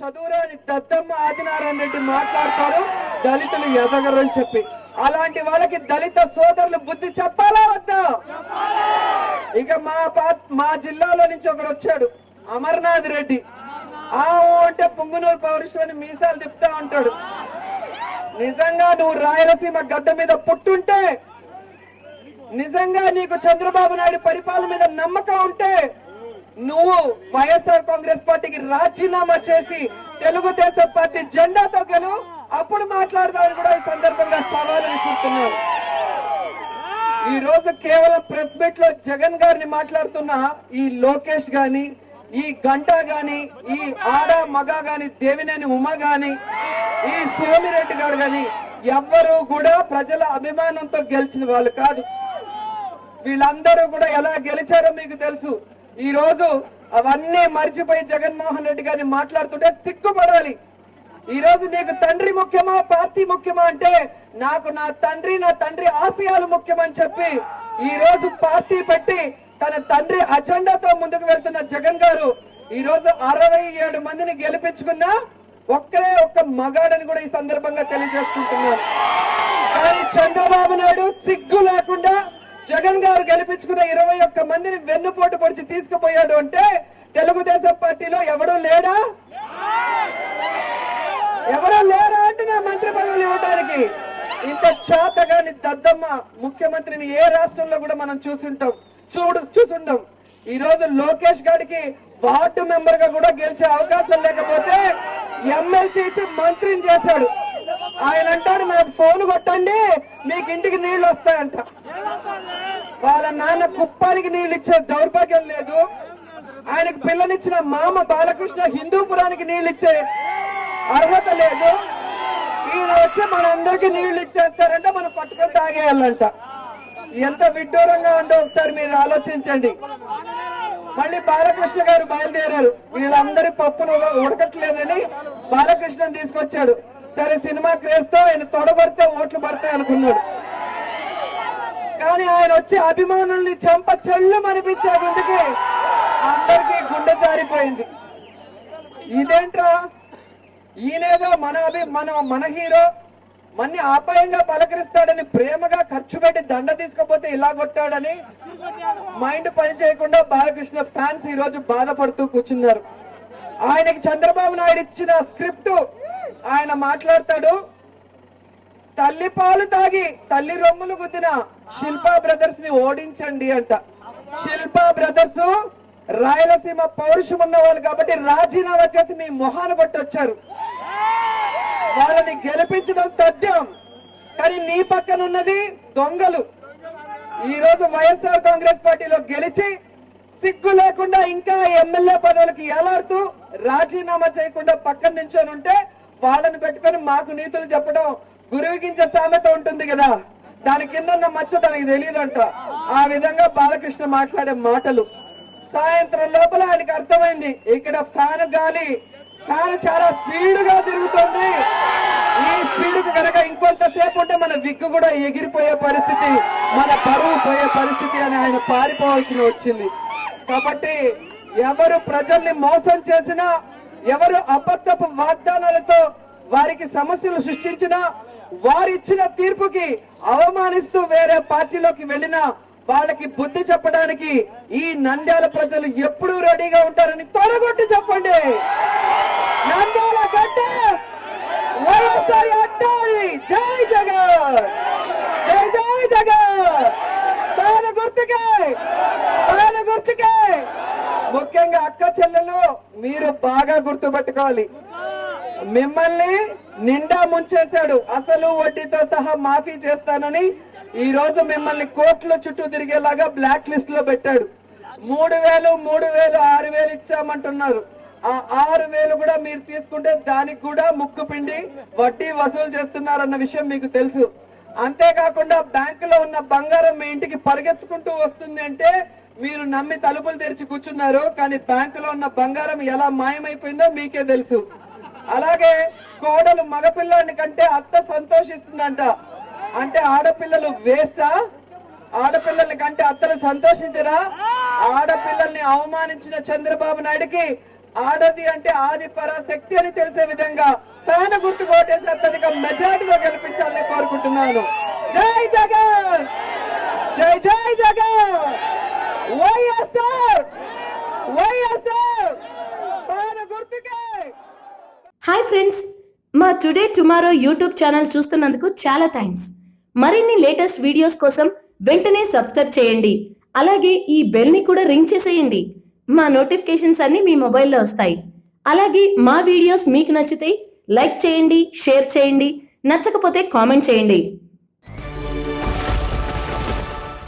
చదువురాని దద్దమ్మ ఆదినారాయణ రెడ్డి మాట్లాడతారు దళితులు ఎదగరని చెప్పి. అలాంటి వాళ్ళకి దళిత సోదరులు బుద్ధి చెప్పాలా వద్దా? ఇక మా జిల్లాలో నుంచి ఒకడు వచ్చాడు, అమర్నాథ్ రెడ్డి. అంటే పుంగునూరు పౌరుషాన్ని మీసాలు తిప్పుతా ఉంటాడు. నిజంగా నువ్వు రాయలసీమ గడ్డ మీద పుట్టుంటే, నిజంగా నీకు చంద్రబాబు నాయుడు పరిపాలన మీద నమ్మకం ఉంటే నువ్వు వైఎస్ఆర్ కాంగ్రెస్ పార్టీకి రాజీనామా చేసి తెలుగుదేశం పార్టీ జెండాతో గెలు, అప్పుడు మాట్లాడదామని కూడా ఈ సందర్భంగా సవాలు విసురుతున్నారు. ఈ రోజు కేవలం ప్రెస్ మీట్ లో జగన్ గారిని మాట్లాడుతున్న ఈ లోకేష్ గాని, ఈ గంటా గాని, ఈ ఆడ మగ గాని, దేవినేని ఉమ గాని, ఈ సోమిరెడ్డి గారు గాని ఎవ్వరూ కూడా ప్రజల అభిమానంతో గెలిచిన వాళ్ళు కాదు. వీళ్ళందరూ కూడా ఎలా గెలిచారో మీకు తెలుసు. ఈ రోజు అవన్నీ మర్చిపోయి జగన్మోహన్ రెడ్డి గారిని మాట్లాడుతుంటే సిగ్గుపడాలి. ఈ రోజు నీకు తండ్రి ముఖ్యమా, పార్టీ ముఖ్యమా అంటే నాకు నా తండ్రి ఆశయాలు ముఖ్యమని చెప్పి ఈ రోజు పార్టీ పెట్టి తన తండ్రి అజెండాతో ముందుకు వెళ్తున్న జగన్ గారు ఈ రోజు 67 మందిని గెలిపించుకున్న ఒక్క మగాడని కూడా ఈ సందర్భంగా తెలియజేసుకుంటున్నారు. కానీ చంద్రబాబు నాయుడు సిగ్గు లేకుండా జగన్ గారు గెలిపించుకున్న 21 మందిని వెన్నుపోటు పొడిచి తీసుకుపోయాడు అంటే తెలుగుదేశం పార్టీలో ఎవడూ లేడా అంటే నా మంత్రి పదవులు ఇవ్వడానికి? ఇంత చేతగాని దద్దమ్మ ముఖ్యమంత్రిని ఏ రాష్ట్రంలో కూడా మనం చూసుంటాం. ఈ రోజు లోకేష్ గారికి వార్డు మెంబర్ గా కూడా గెలిచే అవకాశం లేకపోతే ఎమ్మెల్సీ ఇచ్చి మంత్రిని చేశాడు. ఆయన అంటాడు, నాకు ఫోన్ కొట్టండి మీకు ఇంటికి నీళ్లు వస్తాయంట. వాళ్ళ నాన్న కుప్పానికి నీళ్ళు ఇచ్చే దౌర్భాగ్యం లేదు. ఆయనకు పిల్లనిచ్చిన మామ బాలకృష్ణ హిందూపురానికి నీళ్ళు ఇచ్చే అర్హత లేదు. ఈయన వచ్చి మనందరికీ నీళ్లు ఇచ్చేస్తారంటే మనం పట్టుకొని తాగేయాలంట. ఎంత విడ్డూరంగా ఉందో ఒకసారి మీరు ఆలోచించండి. మళ్ళీ బాలకృష్ణ గారు బయలుదేరారు. వీళ్ళందరి పప్పును ఉడకట్లేదని బాలకృష్ణని తీసుకొచ్చాడు. సరే సినిమా క్రేజ్ తో ఆయన తొడబడితే ఓట్లు పడతాయి అనుకున్నాడు. కానీ ఆయన వచ్చి అభిమానుల్ని చెంప చెల్లు అనిపించే ముందుకి అందరికీ గుండె జారిపోయింది. ఇదేంట్రా, ఈయనేదో మన హీరో మన్ని ఆపాయంగా పలకరిస్తాడని ప్రేమగా ఖర్చు పెట్టి దండ తీసుకపోతే ఇలా కొట్టాడని మైండ్ పని చేయకుండా బాలకృష్ణ ఫ్యాన్స్ ఈ రోజు బాధపడుతూ కూర్చున్నారు. ఆయనకి చంద్రబాబు నాయుడు ఇచ్చిన స్క్రిప్ట్ ఆయన మాట్లాడతాడు, తల్లి పాలు తాగి తల్లి రొమ్ములు గుద్దిన శిల్పా బ్రదర్స్ ని ఓడించండి అంట. శిల్పా బ్రదర్స్ రాయలసీమ పౌరుషం ఉన్న వాళ్ళు కాబట్టి రాజీనామా చేసి మీ మొహాన్ని కొట్టొచ్చారు. వాళ్ళని గెలిపించడం తథ్యం, కానీ నీ పక్కన ఉన్నది దొంగలు. ఈ రోజు వైఎస్ఆర్ కాంగ్రెస్ పార్టీలో గెలిచి సిగ్గు లేకుండా ఇంకా ఎమ్మెల్యే పదవులకి ఏలాడుతూ రాజీనామా చేయకుండా పక్కన నించొని ఉంటే వాళ్ళని పెట్టుకొని మాకు నీతులు చెప్పడం గురువుకించే సామెత ఉంటుంది కదా, దాని కింద ఉన్న మచ్చ తనకి తెలియదంట. ఆ విధంగా బాలకృష్ణ మాట్లాడే మాటలు సాయంత్రం లోపల ఆయనకి అర్థమైంది, ఇక్కడ ఫ్యాన్ చాలా స్పీడ్ గా తిరుగుతుంది. ఈ స్పీడ్ కు కనుక ఇంకొంతసేపు ఉంటే మన విగ్గు కూడా ఎగిరిపోయే పరిస్థితి, మన పరువు పోయే పరిస్థితి అని ఆయన పారిపోవాల్సి వచ్చింది. కాబట్టి ఎవరు ప్రజల్ని మోసం చేసినా, ఎవరు అబద్ధపు వాగ్దానాలతో వారికి సమస్యలు సృష్టించినా, వారిచ్చిన తీర్పుకి అవమానిస్తూ వేరే పార్టీలోకి వెళ్ళినా వాళ్ళకి బుద్ధి చెప్పడానికి ఈ నంద్యాల ప్రజలు ఎప్పుడూ రెడీగా ఉంటారని తొడగొట్టి చెప్పండి. నంద్యాల గడ్డ వైఎస్ఆర్ అడ్డాలి. జై జగన్, జై జై జగన్. తాను గుర్తుకే. ముఖ్యంగా అక్క చెల్లెలు మీరు బాగా గుర్తుపెట్టుకోవాలి. మిమ్మల్ని నిండా ముంచేశాడు, అసలు వడ్డీతో సహా మాఫీ చేస్తానని. ఈ రోజు మిమ్మల్ని కోర్టుల చుట్టూ తిరిగేలాగా బ్లాక్ లిస్ట్ లో పెట్టాడు. 3,000, 6,000 ఇచ్చామంటున్నారు. ఆ 6,000 కూడా మీరు తీసుకుంటే దానికి కూడా ముక్కు పిండి వడ్డీ వసూలు చేస్తున్నారన్న విషయం మీకు తెలుసు. అంతేకాకుండా బ్యాంకులో ఉన్న బంగారం మీ ఇంటికి పరిగెత్తుకుంటూ వస్తుంది అంటే మీరు నమ్మి తలుపులు తెరిచి కూర్చున్నారు. కానీ బ్యాంకులో ఉన్న బంగారం ఎలా మాయమైపోయిందో మీకే తెలుసు. అలాగే కోడలు మగపిల్లాన్ని కంటే అత్త సంతోషిస్తుందంట. అంటే ఆడపిల్లలు వేస్తా? ఆడపిల్లల్ని కంటే అత్తలు సంతోషించరా? ఆడపిల్లల్ని అవమానించిన చంద్రబాబు నాయుడికి ఆడది అంటే ఆది పరాశక్తి అని తెలిసే విధంగా ఫ్యాన్ గుర్తు ఓటేసి అత్యధిక మెజార్టీలో గెలిపించాలని కోరుకుంటున్నాను. జై జగన్, జై జై జగన్, వైఎస్ఆర్ వైఎస్ఆర్ ఫ్యాన్ గుర్తుకే. హాయ్ ఫ్రెండ్స్, మా టుడే టుమారో యూట్యూబ్ ఛానల్ చూస్తున్నందుకు చాలా థ్యాంక్స్. మరిన్ని లేటెస్ట్ వీడియోస్ కోసం వెంటనే సబ్స్క్రైబ్ చేయండి. అలాగే ఈ బెల్ ని కూడా రింగ్ చేసేయండి. మా నోటిఫికేషన్స్ అన్ని మీ మొబైల్లో వస్తాయి. అలాగే మా వీడియోస్ మీకు నచ్చితే లైక్ చేయండి, షేర్ చేయండి, నచ్చకపోతే కామెంట్ చేయండి.